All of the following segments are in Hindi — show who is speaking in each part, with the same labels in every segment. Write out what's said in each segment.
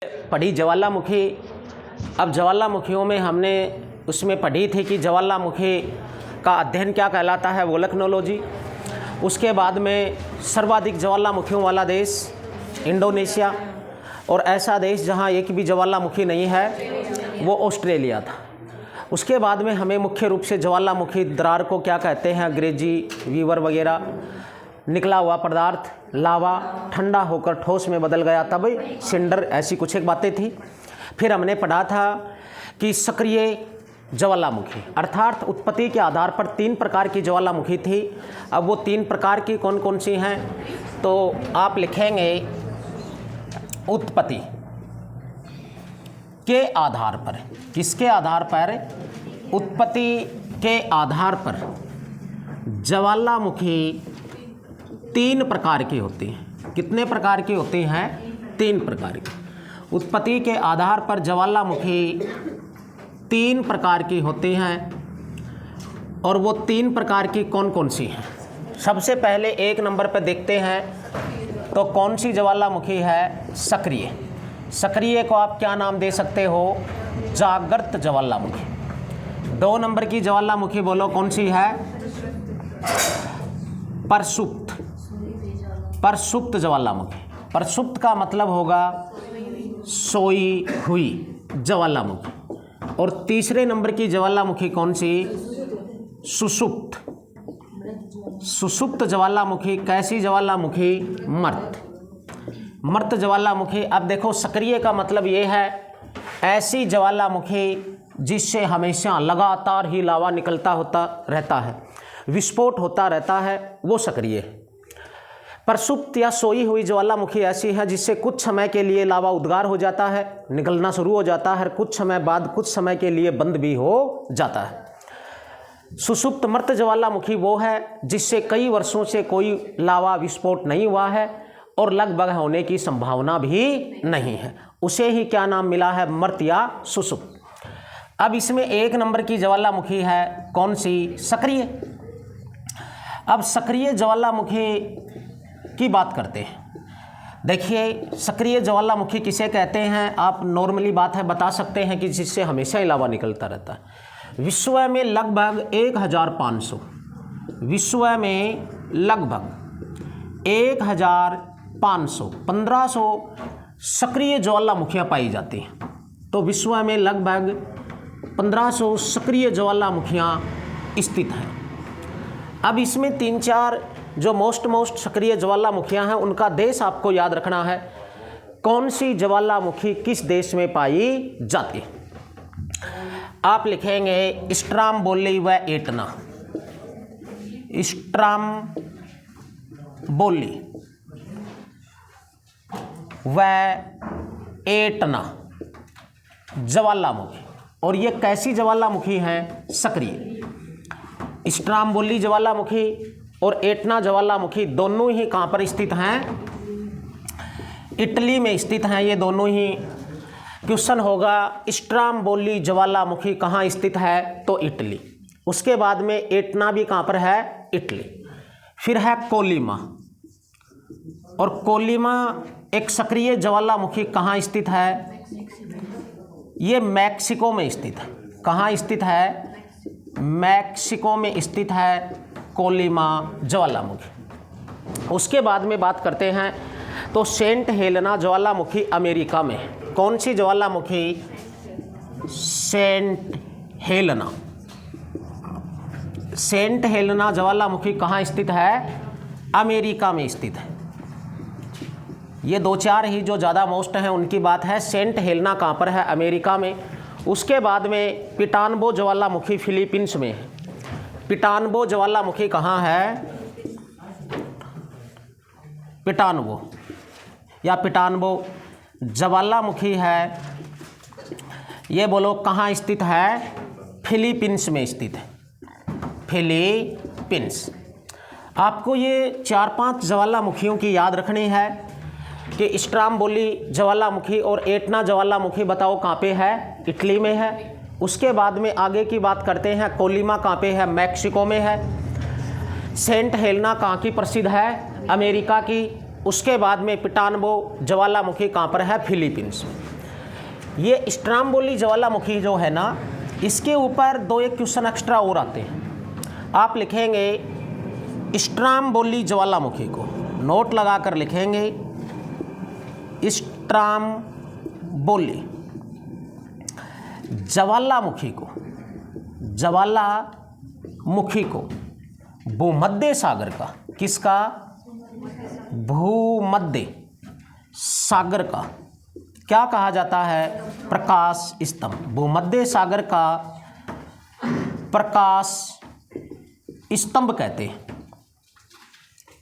Speaker 1: पढ़ी ज्वालामुखी। अब ज्वालामुखियों में हमने उसमें पढ़ी थी कि ज्वालामुखी का अध्ययन क्या कहलाता है, वोल्केनोलॉजी। उसके बाद में सर्वाधिक ज्वालामुखियों वाला देश इंडोनेशिया, और ऐसा देश जहां एक भी ज्वालामुखी नहीं है वो ऑस्ट्रेलिया था। उसके बाद में हमें मुख्य रूप से ज्वालामुखी दरार को क्या कहते हैं, अंग्रेजी वीवर वगैरह, निकला हुआ पदार्थ लावा ठंडा होकर ठोस में बदल गया तब सिंडर, ऐसी कुछ एक बातें थी। फिर हमने पढ़ा था कि सक्रिय ज्वालामुखी अर्थात उत्पत्ति के आधार पर 3 प्रकार की ज्वालामुखी थी। अब वो 3 प्रकार की कौन कौन सी हैं, तो आप लिखेंगे उत्पत्ति के आधार पर। किसके आधार पर? उत्पत्ति के आधार पर ज्वालामुखी 3 प्रकार की होती हैं। कितने प्रकार की होती हैं? 3 प्रकार की। उत्पत्ति के आधार पर ज्वालामुखी 3 प्रकार की होती हैं, और वो 3 प्रकार की कौन कौन सी हैं? सबसे पहले 1 नंबर पर देखते हैं तो कौन सी ज्वालामुखी है? सक्रिय। सक्रिय को आप क्या नाम दे सकते हो? जागृत ज्वालामुखी। 2 नंबर की ज्वालामुखी बोलो कौन सी है? प्रसुप्त। प्रसुप्त ज्वालामुखी। प्रसुप्त का मतलब होगा सोई हुई ज्वालामुखी। और तीसरे नंबर की ज्वालामुखी कौन सी? सुषुप्त। सुषुप्त ज्वालामुखी कैसी ज्वालामुखी? मर्त। मर्त ज्वालामुखी। अब देखो, सक्रिय का मतलब ये है ऐसी ज्वालामुखी जिससे हमेशा लगातार ही लावा निकलता होता रहता है, विस्फोट होता रहता है, वो सक्रिय है। प्रसुप्त या सोई हुई ज्वालामुखी ऐसी है जिससे कुछ समय के लिए लावा उद्गार हो जाता है, निकलना शुरू हो जाता है, कुछ समय बाद कुछ समय के लिए बंद भी हो जाता है। सुषुप्त मर्त ज्वालामुखी वो है जिससे कई वर्षों से कोई लावा विस्फोट नहीं हुआ है और लगभग होने की संभावना भी नहीं है, उसे ही क्या नाम मिला है? मर्त या सुषुप्त। अब इसमें 1 नंबर की ज्वालामुखी है कौन सी? सक्रिय। अब सक्रिय ज्वालामुखी की बात करते हैं। देखिए, सक्रिय ज्वालामुखी किसे कहते हैं? आप नॉर्मली बात है बता सकते हैं कि जिससे हमेशा ही लावा निकलता रहता है। विश्व में लगभग 1500, विश्व में लगभग 1500 सक्रिय ज्वालामुखियाँ पाई जाती हैं। तो विश्व में लगभग 1500 सक्रिय ज्वालामुखियाँ स्थित हैं। अब इसमें 3-4 जो मोस्ट सक्रिय ज्वालामुखियाँ हैं उनका देश आपको याद रखना है। कौन सी ज्वालामुखी किस देश में पाई जाती है? आप लिखेंगे स्ट्राम्बोली व एटना। स्ट्राम्बोली व एटना ज्वालामुखी। और ये कैसी ज्वालामुखी हैं? सक्रिय। स्ट्राम्बोली ज्वालामुखी और एटना ज्वालामुखी दोनों ही कहाँ पर स्थित हैं? इटली में स्थित हैं ये दोनों ही। क्वेश्चन होगा स्ट्राम्बोली ज्वालामुखी कहाँ स्थित है? तो इटली। उसके बाद में एटना भी कहाँ पर है? इटली। फिर है कोलिमा, और कोलिमा एक सक्रिय ज्वालामुखी कहाँ स्थित है? ये मैक्सिको में स्थित है। कहाँ स्थित है? मैक्सिको में स्थित है कोलिमा ज्वालामुखी। उसके बाद में बात करते हैं तो सेंट हेलेना ज्वालामुखी अमेरिका में। कौन सी ज्वालामुखी? Saint Helena. सेंट हेलेना ज्वालामुखी कहाँ स्थित है? अमेरिका में स्थित है। ये 2-4 ही जो ज़्यादा मोस्ट हैं उनकी बात है। सेंट हेलेना कहाँ पर है? अमेरिका में। उसके बाद में पिटानबो ज्वालामुखी फिलीपींस में है। पिटानबो ज्वालामुखी कहाँ है? पिटानबो या पिटानबो ज्वालामुखी है, ये बोलो कहाँ स्थित है? फिलीपींस में स्थित है। फिलीपींस। आपको ये 4-5 ज्वालामुखियों की याद रखनी है कि स्ट्राम्बोली ज्वालामुखी और एटना ज्वालामुखी बताओ कहाँ पे है? इटली में है। उसके बाद में आगे की बात करते हैं, कोलिमा कहाँ पे है? मैक्सिको में है। सेंट हेलेना कहाँ की प्रसिद्ध है? अमेरिका की। उसके बाद में पिटानबो ज्वालामुखी कहाँ पर है? फिलीपींस में। ये स्ट्राम्बोली ज्वालामुखी जो है ना, इसके ऊपर 2-1 क्वेश्चन एक्स्ट्रा और आते हैं। आप लिखेंगे स्ट्राम्बोली ज्वालामुखी को, नोट लगाकर लिखेंगे स्ट्राम्बोली ज्वालामुखी को, ज्वालामुखी को भूमध्य सागर का, किसका? भूमध्य सागर का क्या कहा जाता है? प्रकाश स्तंभ। भूमध्य सागर का प्रकाश स्तंभ कहते हैं,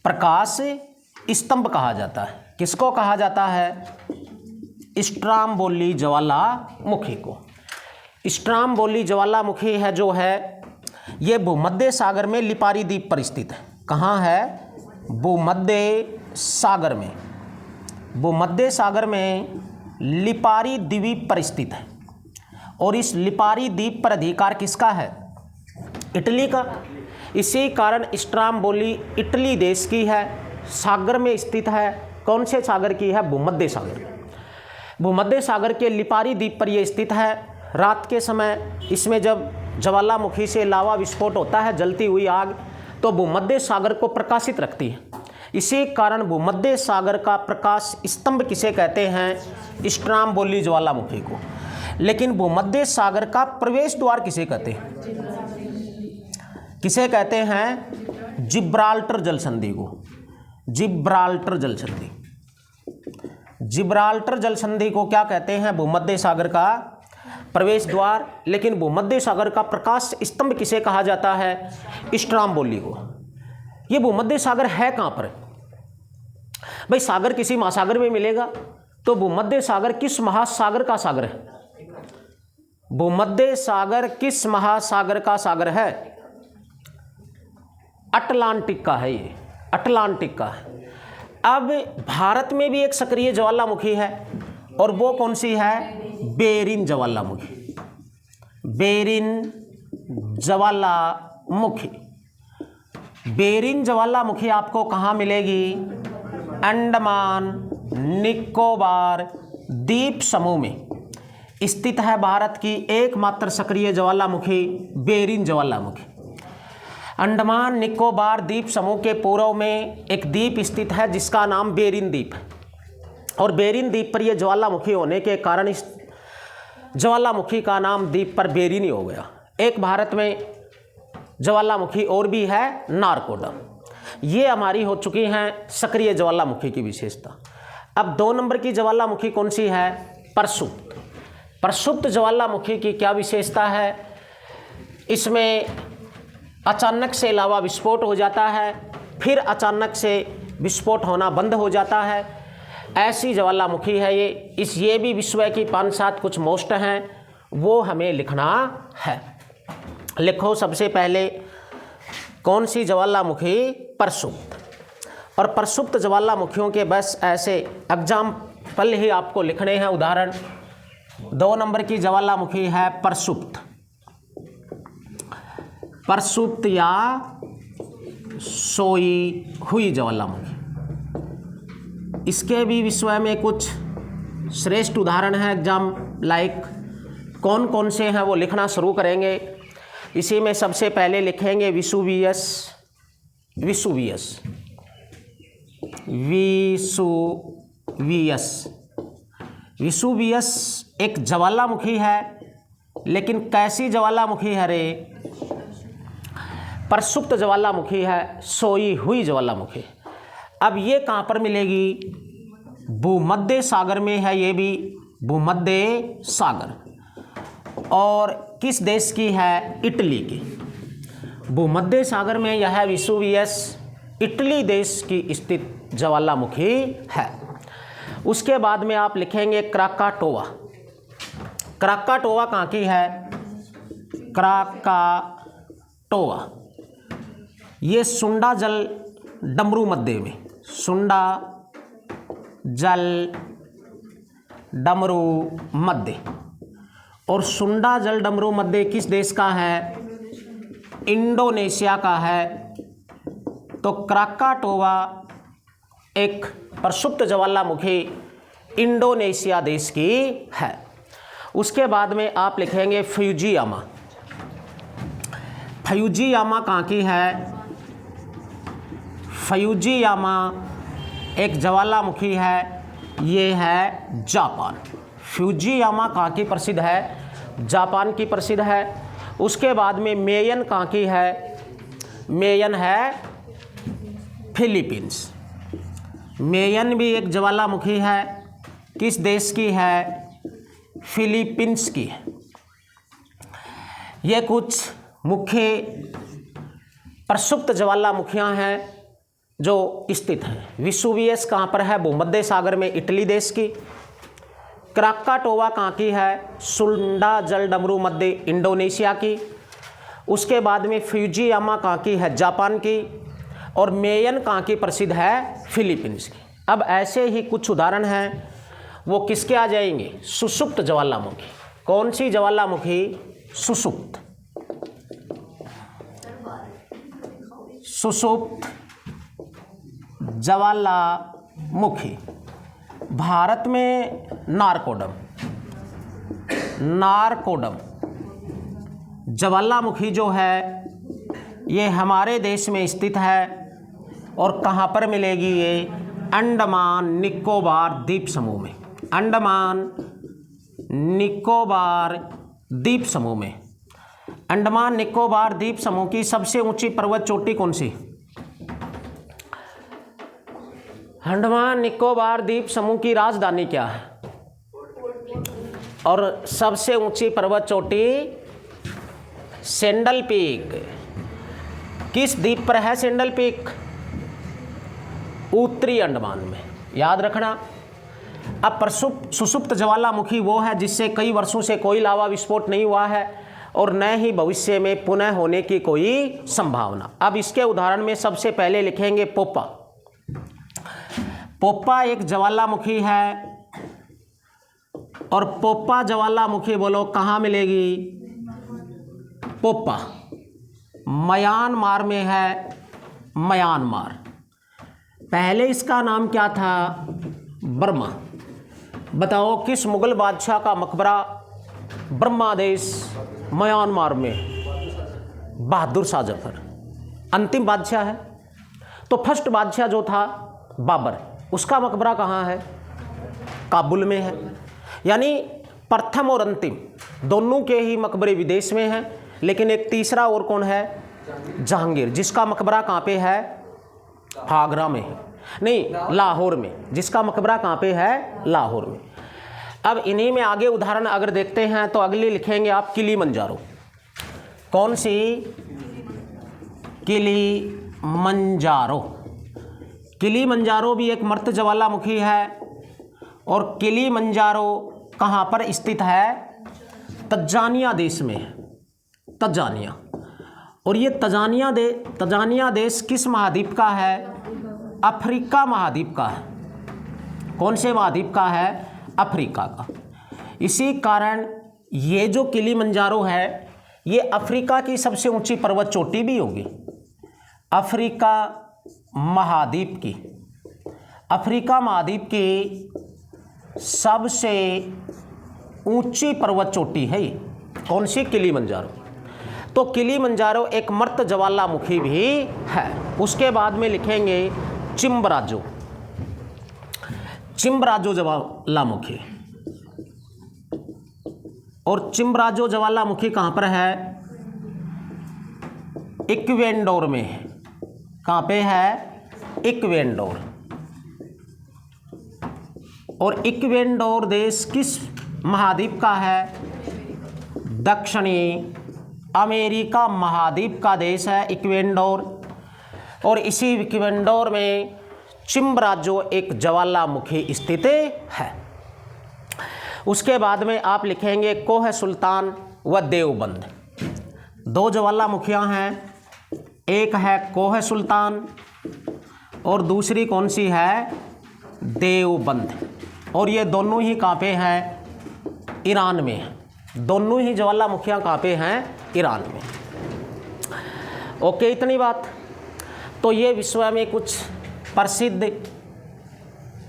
Speaker 1: प्रकाश स्तंभ कहा जाता है। किसको कहा जाता है? स्ट्राम्बोली ज्वालामुखी को। स्ट्राम्बोली ज्वालामुखी है जो है, ये भूमध्य सागर में लिपारी द्वीप पर स्थित है। कहाँ है? भूमध्य सागर में, भूमध्य सागर में लिपारी द्वीप पर स्थित है। और इस लिपारी द्वीप पर अधिकार किसका है? इटली का। इसी कारण स्ट्राम्बोली इटली देश की है, सागर में स्थित है। कौन से सागर की है? भूमध्य सागर। भूमध्य सागर के लिपारी द्वीप पर यह स्थित है। रात के समय इसमें जब ज्वालामुखी से लावा विस्फोट होता है, जलती हुई आग, तो भूमध्य सागर को प्रकाशित रखती है। इसी कारण भूमध्य सागर का प्रकाश स्तंभ किसे कहते हैं? स्ट्राम्बोली ज्वालामुखी को। लेकिन भूमध्य सागर का प्रवेश द्वार किसे कहते हैं? किसे कहते हैं? जिब्राल्टर जलसंधि को। जिब्राल्टर जलसंधि, जिब्राल्टर जलसंधि को क्या कहते हैं? भूमध्य सागर का प्रवेश द्वार। लेकिन भूमध्य सागर का प्रकाश स्तंभ किसे कहा जाता है? स्ट्राम्बोली को। ये भूमध्य सागर है कहाँ पर? भाई सागर किसी महासागर में मिलेगा, तो भूमध्य सागर किस महासागर का सागर है? भूमध्य सागर किस महासागर का सागर है? अटलांटिक का है, ये अटलांटिक का है। अब भारत में भी एक सक्रिय ज्वालामुखी है, और वो कौन सी है? बेरिन ज्वालामुखी। बेरिन ज्वालामुखी। बेरिन ज्वालामुखी आपको कहाँ मिलेगी? अंडमान निकोबार द्वीप समूह में स्थित है भारत की एकमात्र सक्रिय ज्वालामुखी बेरिन ज्वालामुखी। अंडमान निकोबार द्वीप समूह के पूर्व में एक द्वीप स्थित है जिसका नाम बेरिन द्वीप है। और बेरिन द्वीप पर यह ज्वालामुखी होने के कारण इस ज्वालामुखी का नाम द्वीप पर बेरिन ही हो गया। एक भारत में ज्वालामुखी और भी है, नारकोडा। ये हमारी हो चुकी हैं सक्रिय ज्वालामुखी की विशेषता। अब 2 नंबर की ज्वालामुखी कौन सी है? प्रसुप्त। प्रसुप्त ज्वालामुखी की क्या विशेषता है? इसमें अचानक से लावा विस्फोट हो जाता है, फिर अचानक से विस्फोट होना बंद हो जाता है। ऐसी ज्वालामुखी है ये। ये भी विषय की 5-7 कुछ मोस्ट हैं, वो हमें लिखना है। लिखो सबसे पहले कौन सी ज्वालामुखी? प्रसुप्त। और प्रसुप्त ज्वालामुखियों के बस ऐसे एग्जाम्पल ही आपको लिखने हैं, उदाहरण। 2 नंबर की ज्वालामुखी है प्रसुप्त। प्रसुप्त या सोई हुई ज्वालामुखी। इसके भी विषय में कुछ श्रेष्ठ उदाहरण हैं, एग्जाम लाइक कौन कौन से हैं वो लिखना शुरू करेंगे। इसी में सबसे पहले लिखेंगे विसुवियस। Vesuvius, Vesuvius. विसुवियस एक ज्वालामुखी है, लेकिन कैसी ज्वालामुखी है रे? प्रसुप्त ज्वालामुखी है, सोई हुई ज्वालामुखी। अब ये कहाँ पर मिलेगी? भूमध्य सागर में है, ये भी भूमध्य सागर। और किस देश की है? इटली की। भूमध्य सागर में यह विसुवियस इटली देश की स्थित ज्वालामुखी है। उसके बाद में आप लिखेंगे क्राकाटोवा। क्राकाटोवा कहाँ की है? क्राकाटोवा ये सुंडा जल डमरू मध्य में, सुंडा जल डमरू मध्य। और सुंडा जल डमरू मध्य किस देश का है? इंडोनेशिया का है। तो क्राकाटोवा एक प्रसुप्त ज्वालामुखी इंडोनेशिया देश की है। उसके बाद में आप लिखेंगे फ्यूजियामा। फ्यूजियामा कहाँ की है? फ्यूजियामा एक ज्वालामुखी है, ये है जापान। फ्यूजियामा कहाँ की प्रसिद्ध है? जापान की प्रसिद्ध है। उसके बाद में मेयन कहाँ की है? मेयन है फिलीपींस। मेयन भी एक ज्वालामुखी है, किस देश की है? फिलीपींस की है। ये कुछ मुख्य प्रसुप्त ज्वालामुखियाँ हैं जो स्थित हैं। विसुवियस कहाँ पर है? भूमध्य सागर में, इटली देश की। क्राकाटोवा कहाँ की है? सुंडा जल डमरू मध्य इंडोनेशिया की। उसके बाद में फ्यूजियामा कहाँ की है? जापान की। और मेयन कहाँ की प्रसिद्ध है? फिलीपींस की। अब ऐसे ही कुछ उदाहरण हैं, वो किसके आ जाएंगे? सुषुप्त ज्वालामुखी। कौन सी ज्वालामुखी? सुषुप्त। सुषुप्त ज्वालामुखी। भारत में नारकोडम ज्वालामुखी जो है ये हमारे देश में स्थित है। और कहाँ पर मिलेगी ये? अंडमान निकोबार द्वीप समूह में। अंडमान निकोबार द्वीप समूह में। अंडमान निकोबार द्वीप समूह की सबसे ऊंची पर्वत चोटी कौन सी? अंडमान निकोबार द्वीप समूह की राजधानी क्या है? और सबसे ऊंची पर्वत चोटी सेंडल पीक। किस द्वीप पर है सेंडल पीक? उत्तरी अंडमान में, याद रखना। अब सुषुप्त ज्वालामुखी वो है जिससे कई वर्षों से कोई लावा विस्फोट नहीं हुआ है और न ही भविष्य में पुनः होने की कोई संभावना। अब इसके उदाहरण में सबसे पहले लिखेंगे पोपा। पोपा एक ज्वालामुखी है और पोपा ज्वालामुखी बोलो कहाँ मिलेगी? पोपा म्यांमार में है। म्यांमार। पहले इसका नाम क्या था? बर्मा। बताओ किस मुगल बादशाह का मकबरा ब्रह्मादेश म्यांमार में? बहादुर शाह जफर अंतिम बादशाह है। तो फर्स्ट बादशाह जो था बाबर, उसका मकबरा कहाँ है? काबुल में है। यानी प्रथम और अंतिम दोनों के ही मकबरे विदेश में हैं। लेकिन एक तीसरा और कौन है? जहांगीर, जिसका मकबरा कहाँ पे है? आगरा में है, नहीं लाहौर में। जिसका मकबरा कहाँ पे है? लाहौर में। अब इन्हीं में आगे उदाहरण अगर देखते हैं तो अगली लिखेंगे आप किलीमंजारो। कौन सी? किलीमंजारो। किलीमंजारो भी एक मर्त ज्वालामुखी है। और किलीमंजारो कहाँ पर स्थित है? तंजानिया देश में है। तंजानिया। और ये तंजानिया देश किस महाद्वीप का है? अफ्रीका महाद्वीप का है। कौन से महाद्वीप का है? अफ्रीका का। इसी कारण ये जो किलीमंजारो है ये अफ्रीका की सबसे ऊंची पर्वत चोटी भी होगी। अफ्रीका महाद्वीप की, अफ्रीका महाद्वीप की सबसे ऊंची पर्वत चोटी है ये। कौन सी? किलीमंजारो। तो किलीमंजारो एक मर्त ज्वालामुखी भी है। उसके बाद में लिखेंगे चिम्बराजो। चिम्बराजो ज्वालामुखी। और चिम्बराजो ज्वालामुखी कहाँ पर है? इक्वेडोर में है। कहाँ पे है? इक्वेडोर। और इक्वेडोर देश किस महाद्वीप का है? दक्षिणी अमेरिका महाद्वीप का देश है इक्वेडोर। और इसी इक्वेडोर में चिम्बराजो एक ज्वालामुखी स्थित है। उसके बाद में आप लिखेंगे कोह सुल्तान व देवबंद। दो ज्वालामुखियाँ हैं, एक है कोह सुल्तान और दूसरी कौन सी है? देवबंद। और ये दोनों ही कहाँ पे हैं? ईरान में हैं। दोनों ही ज्वालामुखियाँ कहाँ पे हैं? ईरान में। ओके, इतनी बात। तो ये विश्व में कुछ प्रसिद्ध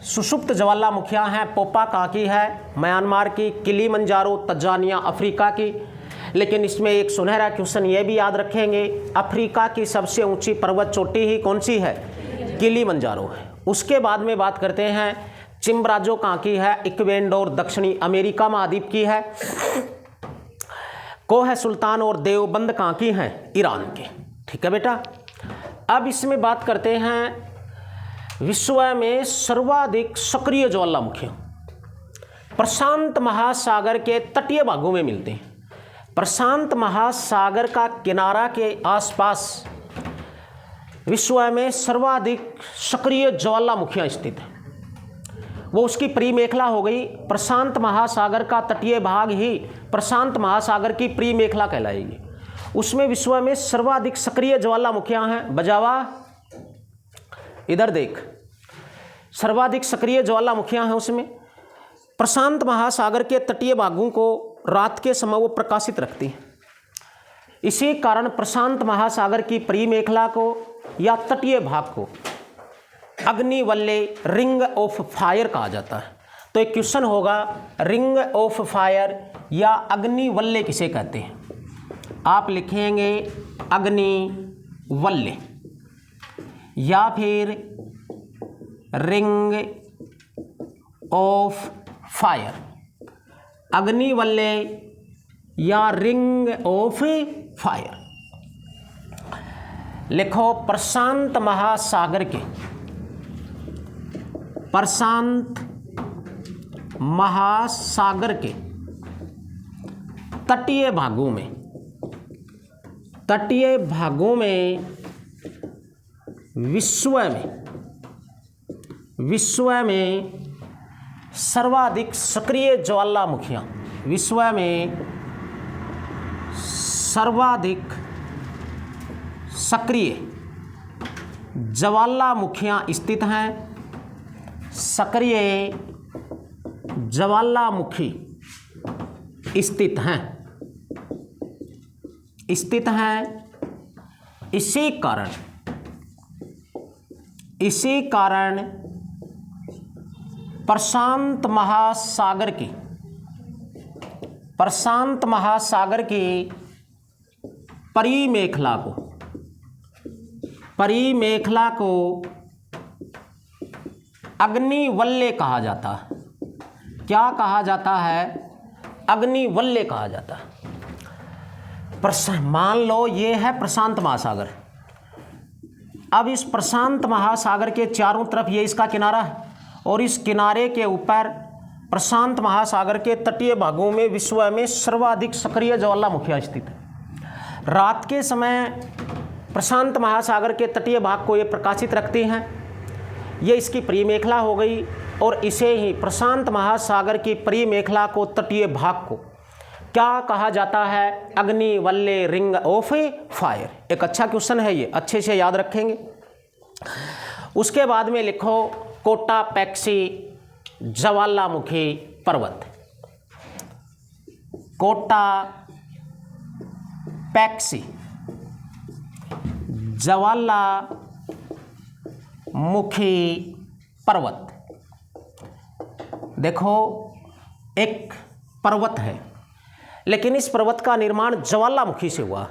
Speaker 1: सुषुप्त ज्वालामुखियाँ हैं पोपा काकी है म्यांमार की, किलीमंजारो तंजानिया अफ्रीका की। लेकिन इसमें एक सुनहरा क्वेश्चन ये भी याद रखेंगे, अफ्रीका की सबसे ऊंची पर्वत चोटी ही कौन सी है? किलीमंजारो है। उसके बाद में बात करते हैं चिम्बराजो काकी है इक्वेडोर दक्षिणी अमेरिका महाद्वीप की है। कोह सुल्तान और देवबंद काकी हैं ईरान के। ठीक है बेटा। अब इसमें बात करते हैं विश्व में सर्वाधिक सक्रिय ज्वालामुखियाँ प्रशांत महासागर के तटीय भागों में मिलते हैं। प्रशांत महासागर का किनारा के आसपास विश्व में सर्वाधिक सक्रिय ज्वालामुखियाँ स्थित हैं। वो उसकी परिमेखला हो गई। प्रशांत महासागर का तटीय भाग ही प्रशांत महासागर की परिमेखला कहलाएगी। उसमें विश्व में सर्वाधिक सक्रिय ज्वालामुखियाँ हैं। बजावा इधर देख, सर्वाधिक सक्रिय ज्वालामुखियाँ हैं उसमें। प्रशांत महासागर के तटीय भागों को रात के समय वो प्रकाशित रखती हैं। इसी कारण प्रशांत महासागर की परिमेखला को या तटीय भाग को अग्निवल्ले रिंग ऑफ फायर कहा जाता है। तो एक क्वेश्चन होगा, रिंग ऑफ फायर या अग्निवल्ले किसे कहते हैं? आप लिखेंगे अग्निवल्ले या फिर रिंग ऑफ फायर। अग्निवल्ले या रिंग ऑफ फायर। लिखो प्रशांत महासागर के तटीय भागों में विश्व में सर्वाधिक सक्रिय ज्वालामुखियाँ स्थित हैं। सक्रिय ज्वालामुखी स्थित हैं। इसी कारण प्रशांत महासागर की परिमेखला को अग्निवल्ले कहा जाता है। क्या कहा जाता है? अग्निवल्ले कहा जाता है। मान लो ये है प्रशांत महासागर। अब इस प्रशांत महासागर के चारों तरफ ये इसका किनारा है और इस किनारे के ऊपर प्रशांत महासागर के तटीय भागों में विश्व में सर्वाधिक सक्रिय ज्वालामुखियाँ स्थित है। रात के समय प्रशांत महासागर के तटीय भाग को ये प्रकाशित रखती हैं। ये इसकी परिमेखला हो गई और इसे ही प्रशांत महासागर की परिमेखला को तटीय भाग को क्या कहा जाता है? अग्निवल्ले रिंग ऑफ फायर। एक अच्छा क्वेश्चन है ये, अच्छे से याद रखेंगे। उसके बाद में लिखो कोटापैक्सी ज्वालामुखी पर्वत। कोटापैक्सी ज्वालामुखी पर्वत। देखो एक पर्वत है लेकिन इस पर्वत का निर्माण ज्वालामुखी से हुआ,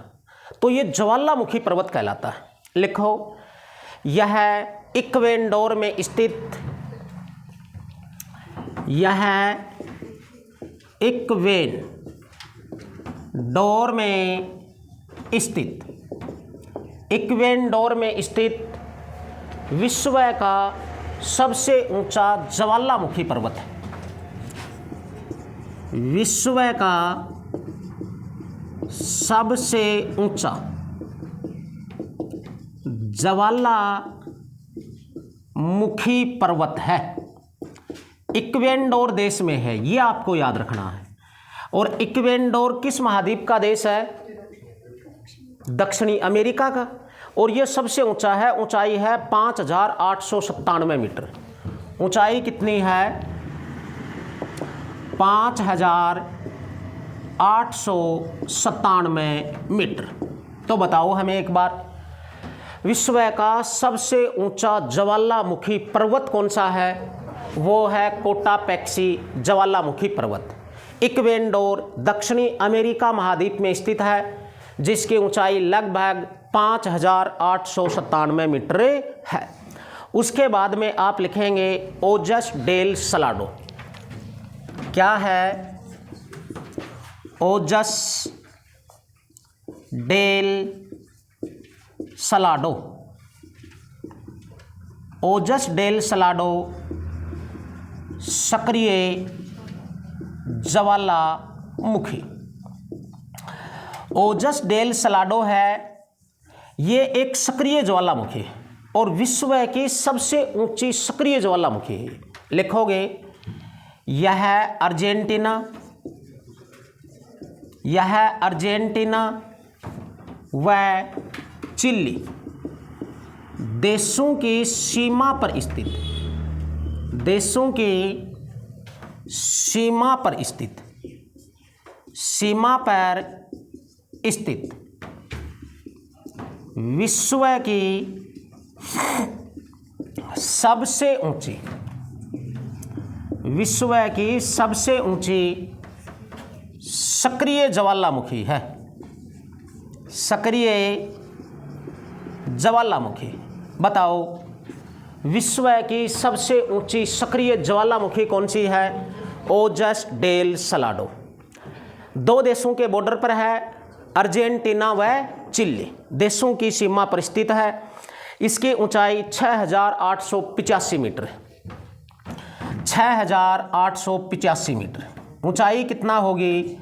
Speaker 1: तो ये ज्वालामुखी पर्वत कहलाता है। लिखो यह इक्वेडोर में स्थित विश्व का सबसे ऊंचा ज्वालामुखी पर्वत है। विश्व का सबसे ऊंचा ज्वालामुखी पर्वत है। इक्वेडोर देश में है, ये आपको याद रखना है। और इक्वेडोर किस महाद्वीप का देश है? दक्षिणी अमेरिका का। और ये सबसे ऊंचा है, ऊंचाई है 5897 मीटर। ऊंचाई कितनी है? 5897 मीटर। तो बताओ हमें एक बार, विश्व का सबसे ऊंचा ज्वालामुखी पर्वत कौन सा है? वो है कोटापैक्सी ज्वालामुखी पर्वत। इक्वेडोर दक्षिणी अमेरिका महाद्वीप में स्थित है, जिसकी ऊंचाई लगभग 5897 मीटर है। उसके बाद में आप लिखेंगे ओजस डेल सलाडो। क्या है? Ojos del Salado. Ojos del Salado सक्रिय ज्वालामुखी। ओजस डेल सलाडो है, ये एक सक्रिय ज्वालामुखी और विश्व की सबसे ऊंची सक्रिय ज्वालामुखी है। लिखोगे यह अर्जेंटीना, यह अर्जेंटीना व चिली देशों की सीमा पर स्थित, देशों की सीमा पर स्थित, सीमा पर स्थित विश्व की सबसे ऊंची, विश्व की सबसे ऊंची सक्रिय ज्वालामुखी है। सक्रिय ज्वालामुखी। बताओ विश्व की सबसे ऊंची सक्रिय ज्वालामुखी कौन सी है? Ojos del Salado. दो देशों के बॉर्डर पर है, अर्जेंटीना व चिली देशों की सीमा पर स्थित है। इसकी ऊंचाई 6885 मीटर है। 6885 मीटर ऊंचाई कितना होगी?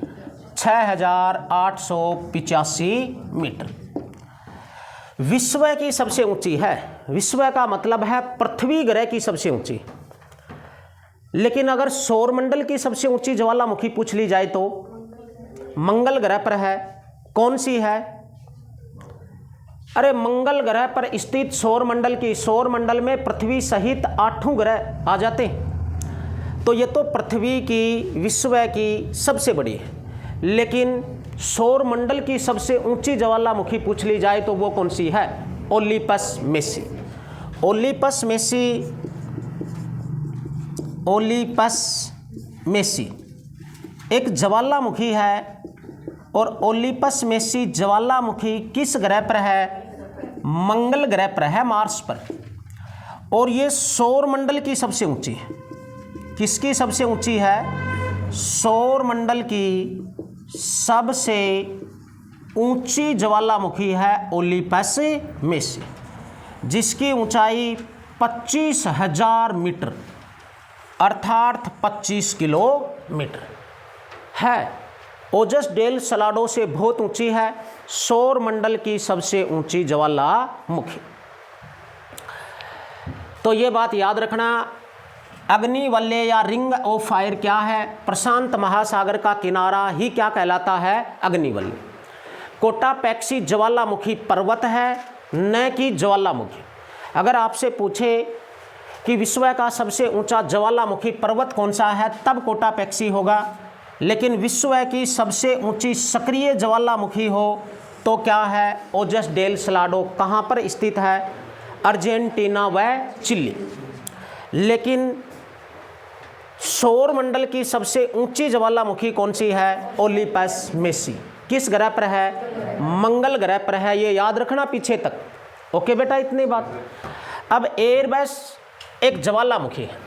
Speaker 1: 6885 मीटर। विश्व की सबसे ऊंची है। विश्व का मतलब है पृथ्वी ग्रह की सबसे ऊंची। लेकिन अगर सौरमंडल की सबसे ऊंची ज्वालामुखी पूछ ली जाए तो मंगल ग्रह पर है। कौन सी है? अरे मंगल ग्रह पर स्थित सौरमंडल की, सौरमंडल में पृथ्वी सहित 8 ग्रह आ जाते हैं, तो ये तो पृथ्वी की, विश्व की सबसे बड़ी है। लेकिन सौरमंडल की सबसे ऊंची ज्वालामुखी पूछ ली जाए तो वो कौन सी है? Olympus Messi. Olympus Messi, Olympus Messi एक ज्वालामुखी है। और ओलिपस मेसी ज्वालामुखी किस ग्रह पर है? मंगल ग्रह पर है, मार्स पर। और ये सौरमंडल की सबसे ऊंची है। किसकी सबसे ऊंची है? सौरमंडल की सबसे ऊंची ज्वालामुखी है ओलिपस मेसी, जिसकी ऊंचाई 25,000 मीटर अर्थात 25 किलोमीटर है। ओजस डेल सलाडो से बहुत ऊंची है, सौरमंडल की सबसे ऊंची ज्वालामुखी। तो ये बात याद रखना। अग्निवलय या रिंग ऑफ फायर क्या है? प्रशांत महासागर का किनारा ही क्या कहलाता है? अग्निवलय। कोटापैक्सी ज्वालामुखी पर्वत है, न कि ज्वालामुखी। अगर आपसे पूछे कि विश्व का सबसे ऊंचा ज्वालामुखी पर्वत कौन सा है, तब कोटापैक्सी होगा। लेकिन विश्व की सबसे ऊंची सक्रिय ज्वालामुखी हो तो क्या है? Ojos del Salado. कहाँ पर स्थित है? अर्जेंटीना व चिली। लेकिन सौरमंडल की सबसे ऊंची ज्वालामुखी कौन सी है? Olympus Messi. किस ग्रह पर है? मंगल ग्रह पर है। ये याद रखना पीछे तक। ओके बेटा, इतनी बात। अब एयरबेस एक ज्वालामुखी है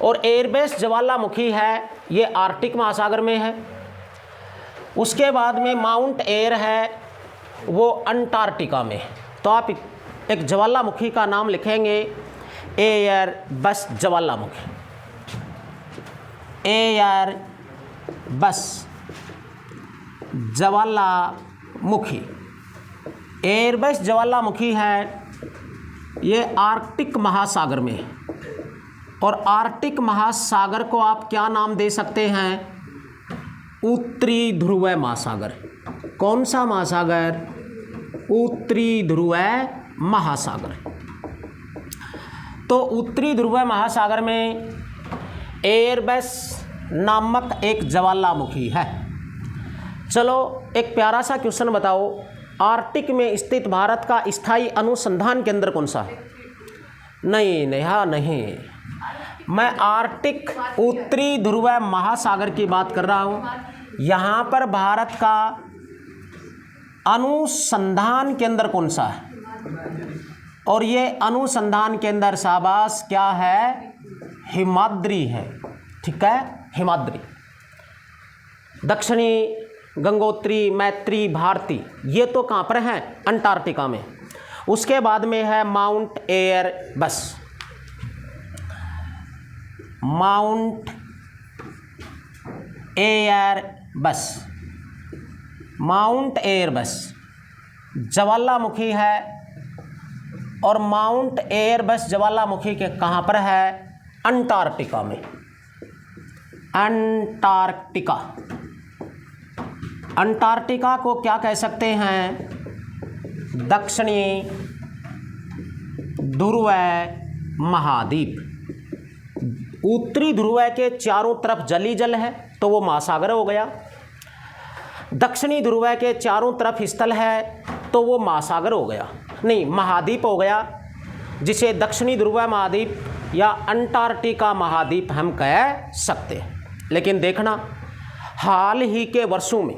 Speaker 1: और एयरबेस ज्वालामुखी है, ये आर्कटिक महासागर में है। उसके बाद में माउंट एयर है, वो अंटार्कटिका में। तो आप एक ज्वालामुखी का नाम लिखेंगे एयरबस ज्वालामुखी। एयरबस ज्वालामुखी। एयरबस ज्वालामुखी है, ये आर्कटिक महासागर में है। और आर्कटिक महासागर को आप क्या नाम दे सकते हैं? उत्तरी ध्रुव महासागर। कौन सा महासागर? उत्तरी ध्रुव महासागर। तो उत्तरी ध्रुव महासागर में एयरबस नामक एक ज्वालामुखी है। चलो एक प्यारा सा क्वेश्चन बताओ, आर्कटिक में स्थित भारत का स्थायी अनुसंधान केंद्र कौन सा है? नहीं, हाँ नहीं, मैं आर्कटिक उत्तरी ध्रुव महासागर की बात कर रहा हूँ। यहाँ पर भारत का अनुसंधान केंद्र कौन सा है? और ये अनुसंधान केंद्र शाबाश क्या है? हिमाद्री है। ठीक है, हिमाद्री। दक्षिणी गंगोत्री, मैत्री, भारती, ये तो कहाँ पर हैं? अंटार्कटिका में। उसके बाद में है mount Airbus. Mount Airbus, mount Airbus ज्वालामुखी है। और माउंट एयरबस ज्वालामुखी के कहाँ पर है? अंटार्कटिका में। अंटार्कटिका, अंटार्कटिका को क्या कह सकते हैं? दक्षिणी ध्रुव महाद्वीप। उत्तरी ध्रुव के चारों तरफ जल ही जल है तो वो महासागर हो गया। दक्षिणी ध्रुव के चारों तरफ स्थल है तो वो महासागर हो गया, नहीं महाद्वीप हो गया, जिसे दक्षिणी ध्रुव महाद्वीप या अंटार्कटिका महाद्वीप हम कह सकते हैं। लेकिन देखना, हाल ही के वर्षों में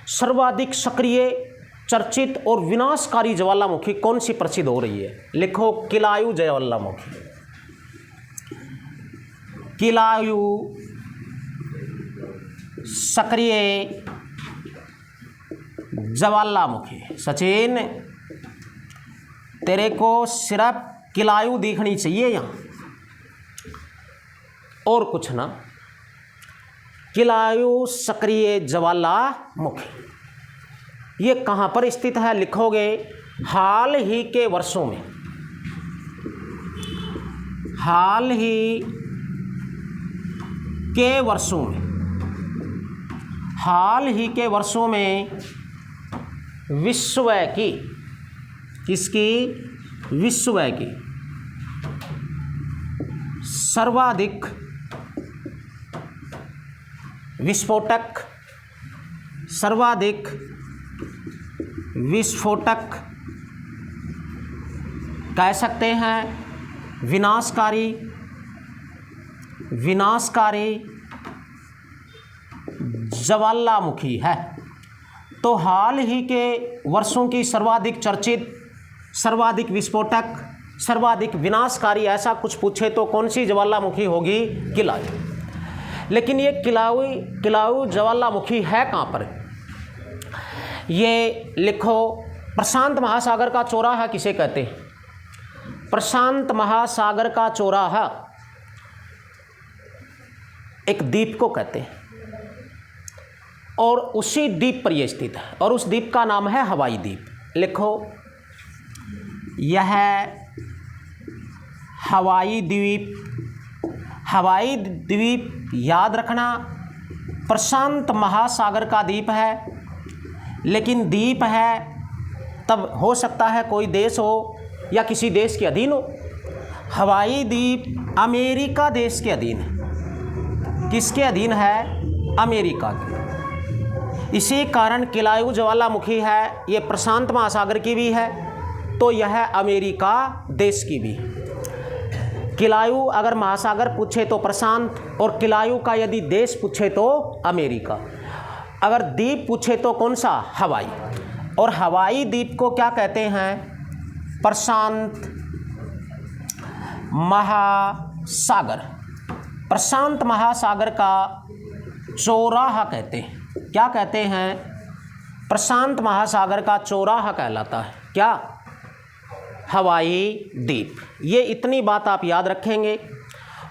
Speaker 1: सर्वाधिक सक्रिय, चर्चित और विनाशकारी ज्वालामुखी कौन सी प्रसिद्ध हो रही है? लिखो, किलायू ज्वालामुखी। किलायू सक्रिय ज्वालामुखी। सचिन, तेरे को सिर्फ किलायू दिखनी चाहिए यहाँ, और कुछ ना। किलायू सक्रिय ज्वालामुखी ये कहाँ पर स्थित है? लिखोगे, हाल ही के वर्षों में, हाल ही के वर्षों में, हाल ही के वर्षों में विश्व की, किसकी? विश्व की सर्वाधिक विस्फोटक, सर्वाधिक विस्फोटक कह सकते हैं, विनाशकारी, विनाशकारी ज्वालामुखी है। तो हाल ही के वर्षों की सर्वाधिक चर्चित, सर्वाधिक विस्फोटक, सर्वाधिक विनाशकारी ऐसा कुछ पूछे तो कौन सी ज्वालामुखी होगी? किलायू। लेकिन ये किलायू ज्वालामुखी है कहाँ पर? ये लिखो, प्रशांत महासागर का चौराहा किसे कहते हैं? प्रशांत महासागर का चौराहा एक द्वीप को कहते हैं, और उसी द्वीप पर यह स्थित है, और उस द्वीप का नाम है हवाई द्वीप। लिखो, यह हवाई द्वीप। हवाई द्वीप याद रखना, प्रशांत महासागर का द्वीप है, लेकिन द्वीप है तब हो सकता है कोई देश हो या किसी देश के अधीन हो। हवाई द्वीप अमेरिका देश के अधीन है। किसके अधीन है? अमेरिका के। इसी कारण किलायू ज्वालामुखी है, ये प्रशांत महासागर की भी है, तो यह अमेरिका देश की भी है। किलायू अगर महासागर पूछे तो प्रशांत, और किलायू का यदि देश पूछे तो अमेरिका। अगर द्वीप पूछे तो कौन सा? हवाई। और हवाई द्वीप को क्या कहते हैं? प्रशांत महासागर। प्रशांत महासागर का चौराहा कहते हैं। क्या कहते हैं? प्रशांत महासागर का चौराहा कहलाता है। क्या? हवाई द्वीप। ये इतनी बात आप याद रखेंगे।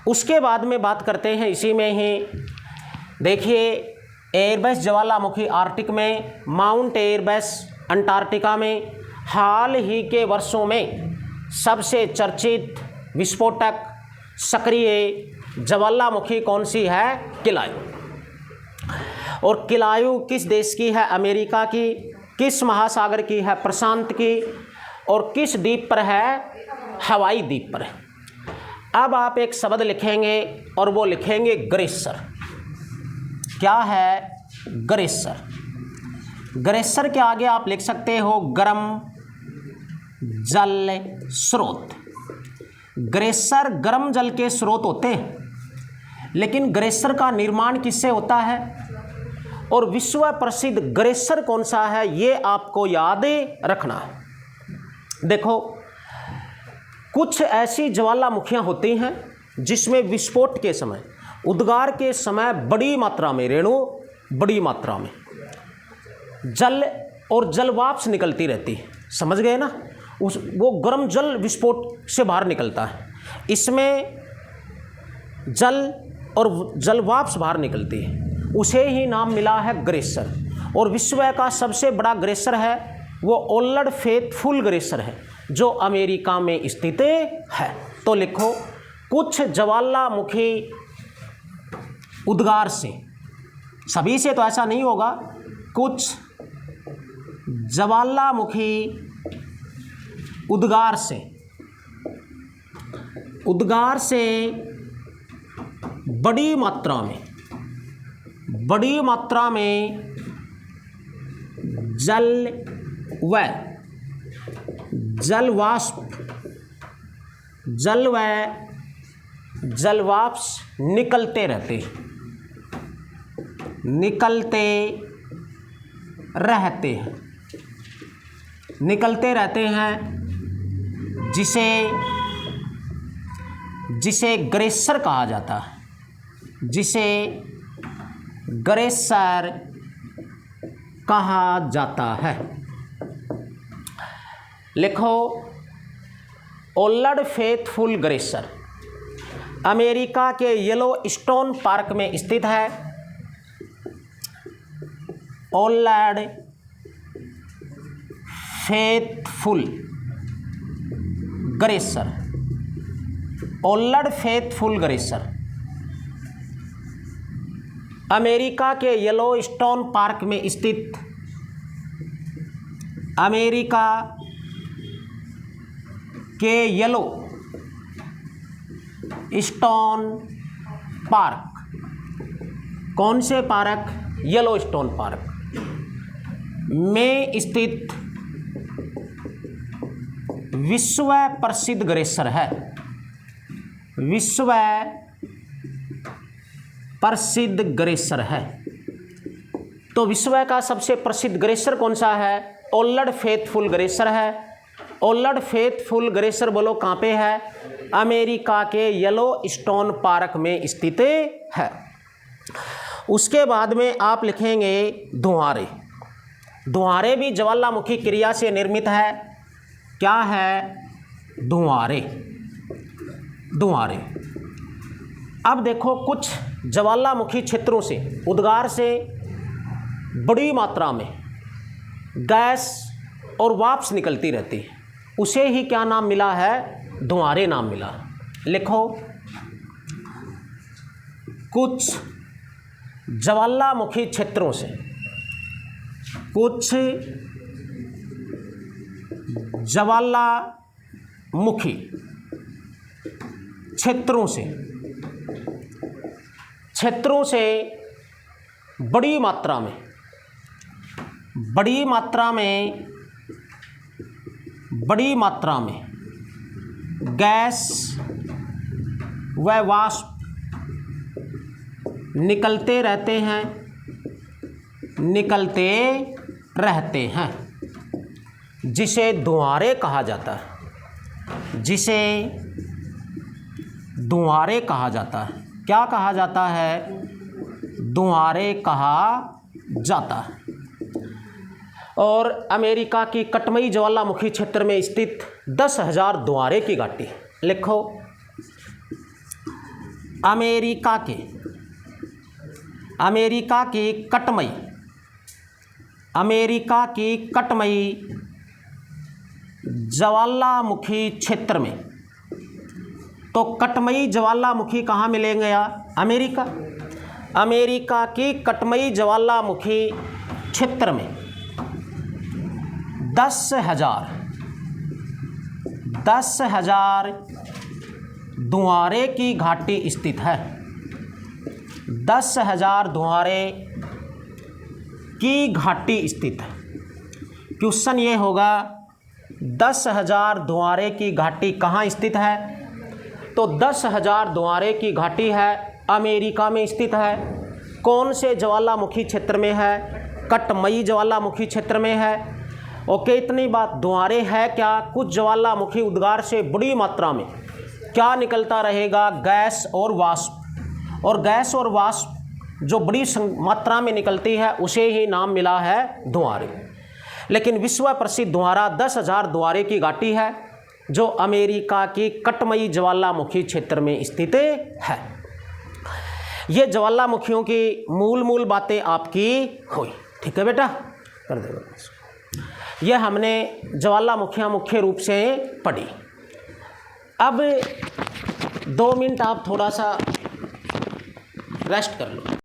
Speaker 1: उसके बाद में बात करते हैं इसी में ही, देखिए, एयरबस ज्वालामुखी आर्कटिक में, माउंट एयरबस अंटार्कटिका में। हाल ही के वर्षों में सबसे चर्चित, विस्फोटक, सक्रिय ज्वालामुखी कौन सी है? किलायू। और किलायू किस देश की है? अमेरिका की। किस महासागर की है? प्रशांत की। और किस द्वीप पर है? हवाई द्वीप पर है। अब आप एक शब्द लिखेंगे और वो लिखेंगे ग्लेशियर। क्या है? ग्लेशियर। ग्लेशियर के आगे आप लिख सकते हो गर्म जल स्रोत। ग्लेशियर गर्म जल के स्रोत होते हैं, लेकिन ग्लेशियर का निर्माण किससे होता है और विश्व प्रसिद्ध ग्लेशियर कौन सा है, ये आपको याद रखना है। देखो, कुछ ऐसी ज्वालामुखियाँ होती हैं जिसमें विस्फोट के समय, उद्गार के समय बड़ी मात्रा में रेणु, बड़ी मात्रा में जल और जलवाष्प निकलती रहती है। समझ गए ना? वो गर्म जल विस्फोट से बाहर निकलता है, इसमें जल और जलवाष्प बाहर निकलती है, उसे ही नाम मिला है ग्लेशियर। और विश्व का सबसे बड़ा ग्लेशियर है वो ओल्ड फेथफुल ग्लेशियर है, जो अमेरिका में स्थित है। तो लिखो, कुछ ज्वालामुखी उद्गार से, सभी से तो ऐसा नहीं होगा, कुछ ज्वालामुखी उद्गार से बड़ी मात्रा में जल व जलवाष्प निकलते रहते हैं, जिसे ग्लेशियर कहा जाता है, जिसे ग्लेशियर कहा जाता है। लिखो, ओल्ड फेथफुल ग्लेशियर अमेरिका के येलोस्टोन पार्क में स्थित है। Old faithful glacier, old faithful glacier America के येलोस्टोन पार्क में स्थित, अमेरिका के येलोस्टोन पार्क, कौन से पार्क? येलोस्टोन पार्क में स्थित विश्व प्रसिद्ध ग्लेशियर है, विश्व प्रसिद्ध ग्लेशियर है। तो विश्व का सबसे प्रसिद्ध ग्लेशियर कौन सा है? ओल्ड फेथफुल ग्लेशियर है। ओल्ड फेथफुल ग्लेशियर बोलो कहाँ पे है? अमेरिका के येलोस्टोन पार्क में स्थित है। उसके बाद में आप लिखेंगे धुआरे। धुआरे भी ज्वालामुखी क्रिया से निर्मित है। क्या है? धुआरे। धुआरे। अब देखो, कुछ ज्वालामुखी क्षेत्रों से, उद्गार से बड़ी मात्रा में गैस और वाष्प निकलती रहती है, उसे ही क्या नाम मिला है? धुआरे नाम मिला। लिखो, कुछ ज्वालामुखी क्षेत्रों से, कुछ ज्वालामुखी क्षेत्रों से बड़ी मात्रा में गैस व वाष्प निकलते रहते हैं, जिसे धुआरे कहा जाता है, जिसे धुआरे कहा जाता है। क्या कहा जाता है? धुआरे कहा जाता है। और अमेरिका की कटमई ज्वालामुखी क्षेत्र में स्थित 10,000 धुआरे की घाटी। लिखो, अमेरिका की कटमई ज्वालामुखी क्षेत्र में, तो कटमई ज्वालामुखी कहाँ मिलेंगे यार? अमेरिका की कटमई ज्वालामुखी क्षेत्र में 10,000 धुआरे की घाटी स्थित है। 10,000 धुआरे की घाटी स्थित है। क्वेश्चन ये होगा, 10,000 धुआरे की घाटी कहाँ स्थित है? तो 10,000 द्वारे की घाटी है, अमेरिका में स्थित है। कौन से ज्वालामुखी क्षेत्र में है? कटमई ज्वालामुखी क्षेत्र में है। ओके, इतनी बात। द्वारे है क्या? कुछ ज्वालामुखी उद्गार से बड़ी मात्रा में क्या निकलता रहेगा? गैस और वाष्प। और गैस और वाष्प जो बड़ी मात्रा में निकलती है उसे ही नाम मिला है द्वारे। लेकिन विश्व प्रसिद्ध द्वारा 10,000 द्वारे की घाटी है जो अमेरिका की कटमई ज्वालामुखी क्षेत्र में स्थित है। ये ज्वालामुखियों की मूल बातें आपकी हुई। ठीक है बेटा, कर दे। यह हमने ज्वालामुखियाँ मुख्य रूप से पढ़ी। अब 2 मिनट आप थोड़ा सा रेस्ट कर लो।